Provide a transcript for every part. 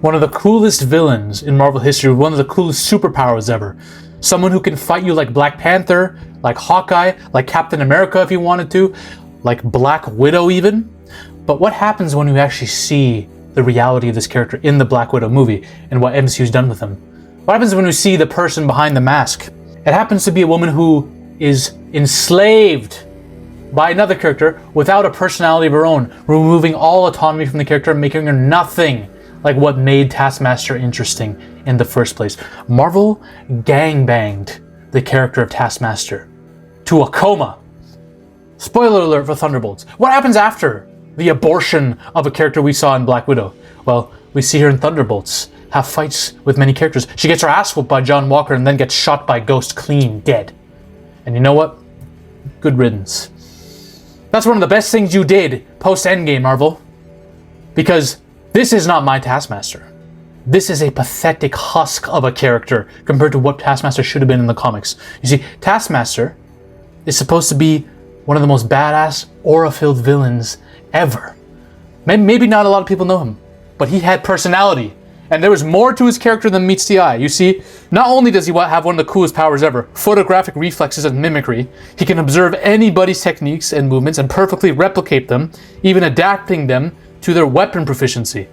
One of the coolest villains in Marvel history, one of the coolest superpowers ever. Someone who can fight you like Black Panther, like Hawkeye, like Captain America if he wanted to, like Black Widow even. But what happens when we actually see the reality of this character in the Black Widow movie and what MCU's done with him? What happens when we see the person behind the mask? It happens to be a woman who is enslaved by another character without a personality of her own, removing all autonomy from the character and making her nothing like what made Taskmaster interesting in the first place. Marvel gangbanged the character of Taskmaster to a coma. Spoiler alert for Thunderbolts. What happens after the abortion of a character we saw in Black Widow? Well, we see her in Thunderbolts have fights with many characters. She gets her ass whooped by John Walker and then gets shot by Ghost clean dead. And you know what? Good riddance. That's one of the best things you did post-Endgame, Marvel. Because this is not my Taskmaster. This is a pathetic husk of a character compared to what Taskmaster should have been in the comics. You see, Taskmaster is supposed to be one of the most badass, aura-filled villains ever. Maybe not a lot of people know him, but he had personality. And there was more to his character than meets the eye. You see, not only does he have one of the coolest powers ever, photographic reflexes and mimicry, he can observe anybody's techniques and movements and perfectly replicate them, even adapting them to their weapon proficiency.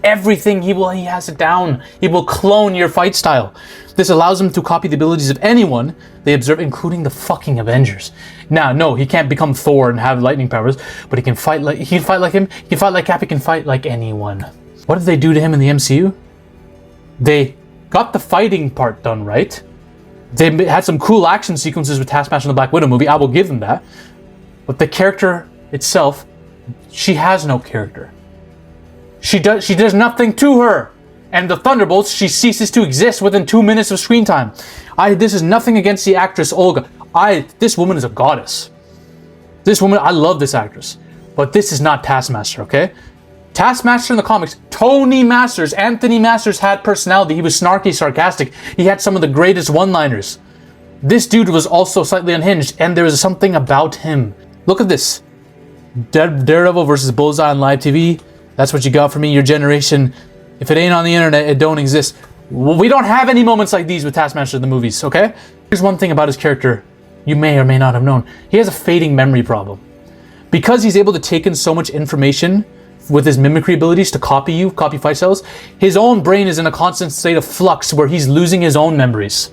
Everything he has it down. He will clone your fight style. This allows him to copy the abilities of anyone they observe, including the fucking Avengers. Now, no, he can't become Thor and have lightning powers, but he can fight like him, he can fight like Cap, he can fight like anyone. What did they do to him in the MCU? They got the fighting part done right. They had some cool action sequences with Taskmaster in the Black Widow movie, I will give them that. But the character itself, she has no character. She does nothing to her. And the Thunderbolts, she ceases to exist within 2 minutes of screen time. This is nothing against the actress Olga. This woman is a goddess. This woman, I love this actress. But this is not Taskmaster, okay? Taskmaster in the comics, Anthony Masters had personality. He was snarky, sarcastic. He had some of the greatest one-liners. This dude was also slightly unhinged, and there was something about him. Look at this. Daredevil versus Bullseye on live TV. That's what you got for me, your generation. If it ain't on the internet, it don't exist. We don't have any moments like these with Taskmaster in the movies, okay? Here's one thing about his character you may or may not have known. He has a fading memory problem. Because he's able to take in so much information with his mimicry abilities to copy fight styles, his own brain is in a constant state of flux where he's losing his own memories.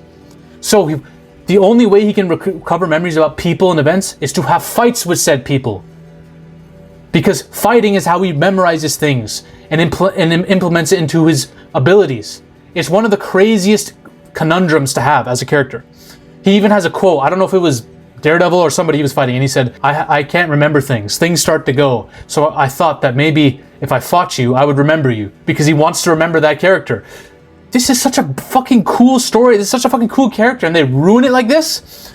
So the only way he can recover memories about people and events is to have fights with said people. Because fighting is how he memorizes things and implements it into his abilities. It's one of the craziest conundrums to have as a character. He even has a quote, I don't know if it was Daredevil or somebody he was fighting, and he said, I can't remember things. Things start to go. So I thought that maybe if I fought you, I would remember you. Because he wants to remember that character. This is such a fucking cool story. This is such a fucking cool character, and they ruin it like this?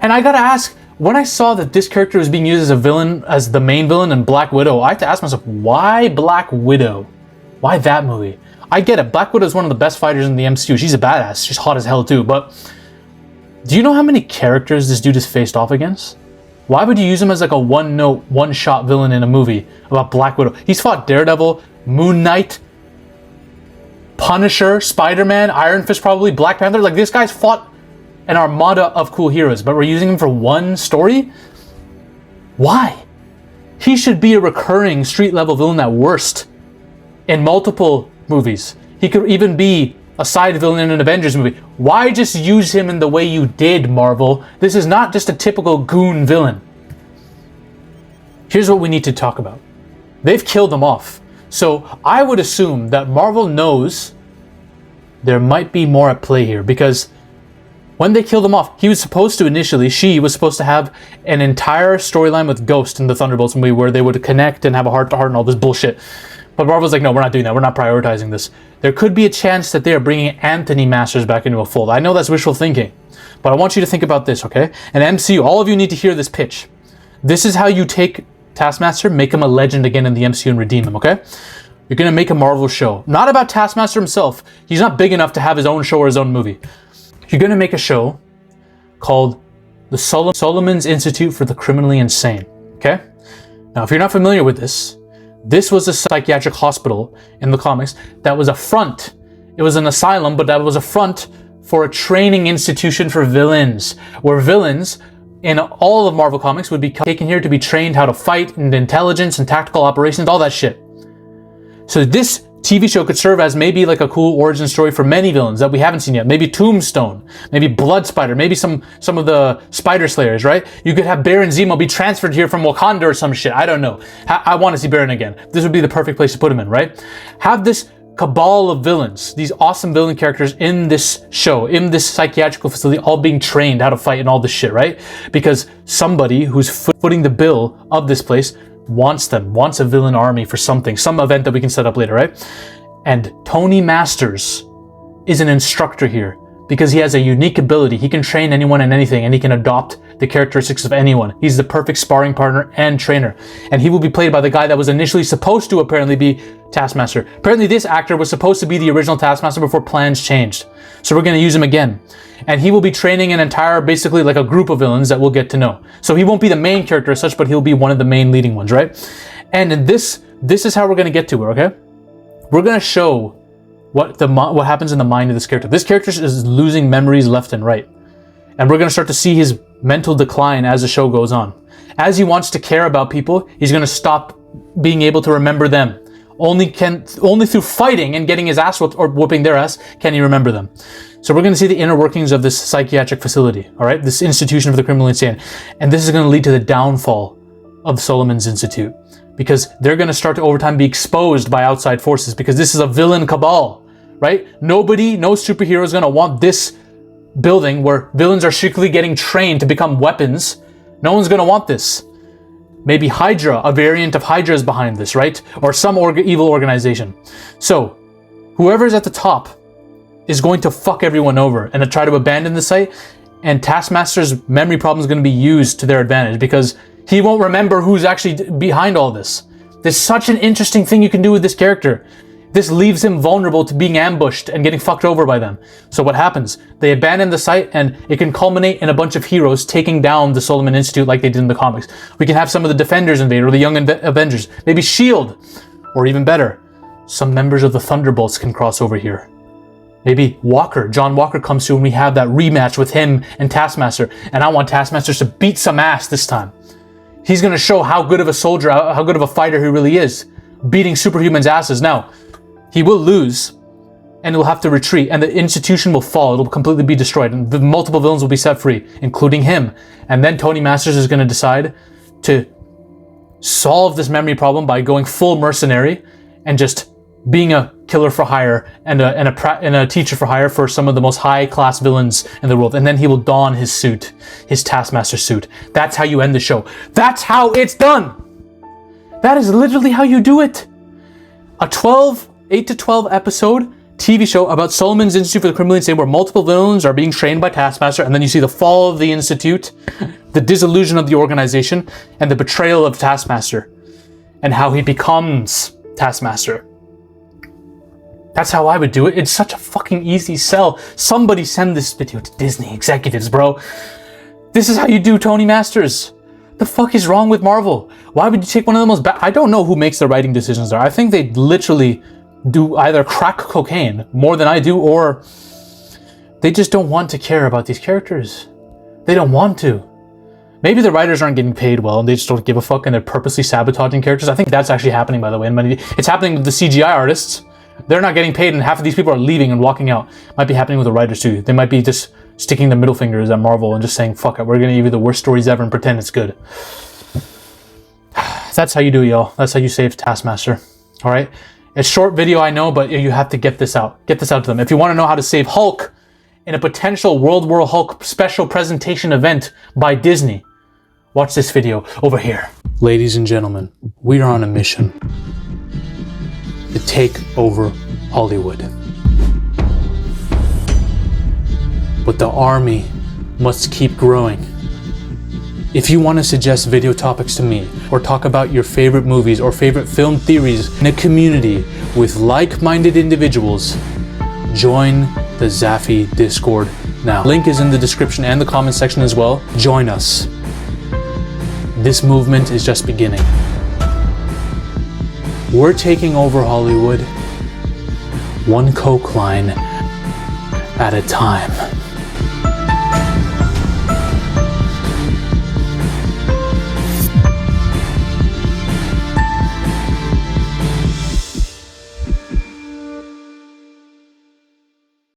And I gotta ask, when I saw that this character was being used as a villain, as the main villain in Black Widow, I had to ask myself, why Black Widow? Why that movie? I get it. Black Widow is one of the best fighters in the MCU. She's a badass. She's hot as hell too, but do you know how many characters this dude has faced off against? Why would you use him as like a one-note, one-shot villain in a movie about Black Widow? He's fought Daredevil, Moon Knight, Punisher, Spider-Man, Iron Fist probably, Black Panther. Like, this guy's fought an armada of cool heroes, but we're using him for one story? Why? He should be a recurring street-level villain at worst in multiple movies. He could even be a side villain in an Avengers movie. Why just use him in the way you did, Marvel? This is not just a typical goon villain. Here's what we need to talk about. They've killed him off. So I would assume that Marvel knows there might be more at play here, because when they killed him off, she was supposed to have an entire storyline with Ghost in the Thunderbolts movie where they would connect and have a heart-to-heart and all this bullshit. But Marvel's like, no, we're not doing that. We're not prioritizing this. There could be a chance that they are bringing Anthony Masters back into a fold. I know that's wishful thinking, but I want you to think about this, okay? And MCU, all of you need to hear this pitch. This is how you take Taskmaster, make him a legend again in the MCU and redeem him, okay? You're going to make a Marvel show. Not about Taskmaster himself. He's not big enough to have his own show or his own movie. You're going to make a show called the Solomon's Institute for the Criminally Insane, okay? Now, if you're not familiar with this, This was a psychiatric hospital in the comics that was a front. It was an asylum, but that was a front for a training institution for villains, where villains in all of Marvel Comics would be taken here to be trained how to fight and intelligence and tactical operations, all that shit. So this TV show could serve as maybe like a cool origin story for many villains that we haven't seen yet. Maybe Tombstone, maybe Blood Spider, maybe some of the Spider Slayers, right? You could have Baron Zemo be transferred here from Wakanda or some shit. I don't know. I want to see Baron again. This would be the perfect place to put him in, right? Have this cabal of villains, these awesome villain characters in this show, in this psychiatrical facility, all being trained how to fight and all this shit, right? Because somebody who's footing the bill of this place wants a villain army for something, some event that we can set up later, right? And Tony Masters is an instructor here because he has a unique ability. He can train anyone and anything, and he can adopt the characteristics of anyone. He's the perfect sparring partner and trainer. And he will be played by the guy that was initially supposed to apparently be Taskmaster. Apparently this actor was supposed to be the original Taskmaster before plans changed. So we're going to use him again. And he will be training an entire, basically like a group of villains that we'll get to know. So he won't be the main character as such, but he'll be one of the main leading ones, right? And in this is how we're going to get to it, okay? We're going to show what happens in the mind of this character. This character is losing memories left and right. And we're going to start to see his mental decline as the show goes on. As he wants to care about people, he's going to stop being able to remember them. Only through fighting and getting his ass whooped or whooping their ass can he remember them. So we're going to see the inner workings of this psychiatric facility, all right? This institution for the criminally insane. And this is going to lead to the downfall of Solomon's Institute, because they're going to start to over time be exposed by outside forces, because this is a villain cabal, right? No superhero is going to want this building where villains are secretly getting trained to become weapons. No one's going to want this. Maybe Hydra, a variant of Hydra is behind this, right? Or some evil organization. So whoever's at the top is going to fuck everyone over and to try to abandon the site, and Taskmaster's memory problem is going to be used to their advantage because he won't remember who's actually behind all this. There's such an interesting thing you can do with this character. This leaves him vulnerable to being ambushed and getting fucked over by them. So what happens? They abandon the site, and it can culminate in a bunch of heroes taking down the Solomon Institute like they did in the comics. We can have some of the Defenders invade, or the Young Avengers. Maybe S.H.I.E.L.D. Or even better, some members of the Thunderbolts can cross over here. Maybe John Walker comes through and we have that rematch with him and Taskmaster. And I want Taskmaster to beat some ass this time. He's going to show how good of a soldier, how good of a fighter he really is, beating superhumans' asses. Now, he will lose, and he'll have to retreat, and the institution will fall. It'll completely be destroyed, and the multiple villains will be set free, including him. And then Tony Masters is going to decide to solve this memory problem by going full mercenary and just being a killer for hire and a teacher for hire for some of the most high-class villains in the world. And then he will don his suit, his Taskmaster suit. That's how you end the show. That's how it's done. That is literally how you do it. A 8 to 12 episode TV show about Solomon's Institute for the Criminally Insane, where multiple villains are being trained by Taskmaster, and then you see the fall of the Institute, the dissolution of the organization, and the betrayal of Taskmaster, and how he becomes Taskmaster. That's how I would do it. It's such a fucking easy sell. Somebody send this video to Disney executives, bro. This is how you do Tony Masters. The fuck is wrong with Marvel? Why would you take one of the most I don't know who makes the writing decisions there. I think they literally do either crack cocaine more than I do, or they just don't want to care about these characters. They don't want to. Maybe the writers aren't getting paid well and they just don't give a fuck and they're purposely sabotaging characters. I think that's actually happening, by the way. It's happening with the CGI artists. They're not getting paid and half of these people are leaving and walking out. Might be happening with the writers too. They might be just sticking the middle fingers at Marvel and just saying, fuck it, we're going to give you the worst stories ever and pretend it's good. That's how you do it, y'all. That's how you save Taskmaster. All right? It's a short video, I know, but you have to get this out. Get this out to them. If you want to know how to save Hulk in a potential World War Hulk special presentation event by Disney, watch this video over here. Ladies and gentlemen, we are on a mission to take over Hollywood. But the army must keep growing. If you want to suggest video topics to me, or talk about your favorite movies or favorite film theories in a community with like-minded individuals, join the Zafy Discord now. Link is in the description and the comment section as well. Join us. This movement is just beginning. We're taking over Hollywood, one coke line at a time.